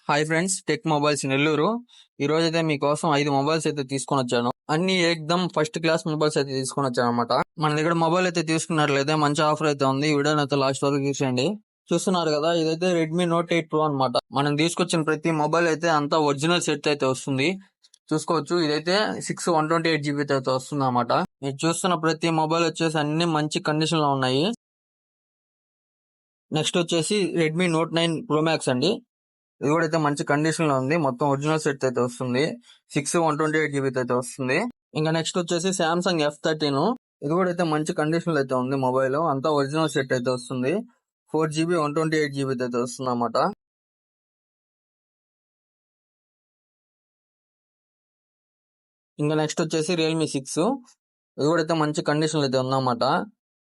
Hi friends, tech mobiles Nellore. ఈ రోజు అయితే మీకోసం 5 మొబైల్స్ అయితే తీసుకొని వచ్చాను. అన్ని ఏకదమ్ ఫస్ట్ క్లాస్ మొబైల్స్ అయితే తీసుకొని వచ్చాను అనమాట. మన దగ్గర మొబైల్ అయితే తీసుకున్నట్లయితే మంచి ఆఫర్ అయితే ఉంది. ఈ వీడియోని అయితే లాస్ట్ వరకు చూసేయండి. చూస్తున్నారు కదా, ఇదైతే రెడ్మీ నోట్ 8 ప్రో అనమాట. మనం తీసుకొచ్చిన ప్రతి మొబైల్ అయితే అంతా ఒరిజినల్ సెట్ అయితే వస్తుంది. చూసుకోవచ్చు, ఇదైతే 128GB అయితే వస్తుంది అనమాట. మీరు చూస్తున్న ప్రతి మొబైల్ వచ్చేసి అన్ని మంచి కండిషన్ లో ఉన్నాయి. నెక్స్ట్ వచ్చేసి రెడ్మీ నోట్ 9 ప్రో మ్యాక్స్ అండి. ఇది కూడా అయితే మంచి కండిషన్ లో ఉంది. మొత్తం ఒరిజినల్ సెట్ అయితే వస్తుంది. 128GB అయితే వస్తుంది. ఇంకా నెక్స్ట్ వచ్చేసి సామ్సంగ్ F13. ఇది కూడా అయితే మంచి కండిషన్ లో అయితే ఉంది. మొబైల్ అంతా ఒరిజినల్ సెట్ అయితే వస్తుంది. 4GB 128GB అయితే వస్తుంది అన్నమాట. ఇంకా నెక్స్ట్ వచ్చేసి రియల్మీ 6. ఇది కూడా అయితే మంచి కండిషన్ లో అయితే ఉందన్నమాట.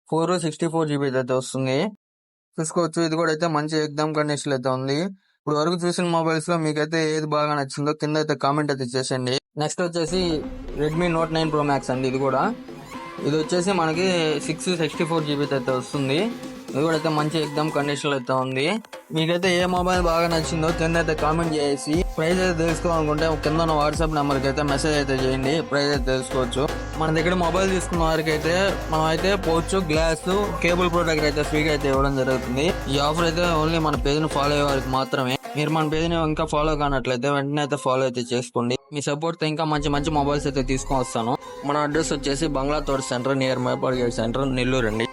464GB అయితే వస్తుంది. చూసుకోవచ్చు, ఇది కూడా అయితే మంచి ఎగ్జామ్ కండిషన్ అయితే ఉంది. ఇప్పుడు వరకు చూసిన మొబైల్స్ లో మీకైతే ఏది బాగా నచ్చిందో కింద అయితే కామెంట్ అయితే చేసేయండి. నెక్స్ట్ వచ్చేసి రెడ్మీ నోట్ 9 ప్రో మ్యాక్స్ అండి. ఇది వచ్చేసి మనకి 664GB అయితే వస్తుంది. ఇది కూడా అయితే మంచి ఎగ్జామ్ కండిషన్ లో అయితే ఉంది. మీకైతే ఏ మొబైల్ బాగా నచ్చిందో కింద అయితే కామెంట్ చేసి ప్రైస్ అయితే తెలుసుకోవాలనుకుంటే కింద ఉన్న వాట్సాప్ నెంబర్ కి అయితే మెసేజ్ అయితే చేయండి. ప్రైస్ అయితే తెలుసుకోవచ్చు. మన దగ్గర మొబైల్ తీసుకున్న వారికి అయితే మనం అయితే పోవచ్చు గ్లాస్ కేబుల్ ప్రొటెక్టర్ అయితే ఫ్రీగా అయితే ఇవ్వడం జరుగుతుంది. ఈ ఆఫర్ అయితే ఓన్లీ మన పేజ్ ను ఫాలో అయ్యే వారికి మాత్రమే. మీరు మన పేజ్ ని ఇంకా ఫాలో కానట్లయితే వెంటనే అయితే ఫాలో అయితే చేసుకోండి. మీ సపోర్ట్ తో ఇంకా మంచి మంచి మొబైల్స్ అయితే తీసుకొని వస్తాను. మన అడ్రస్ వచ్చేసి బంగ్లా తోట centre near Mypadu gate centre Nellore అండి.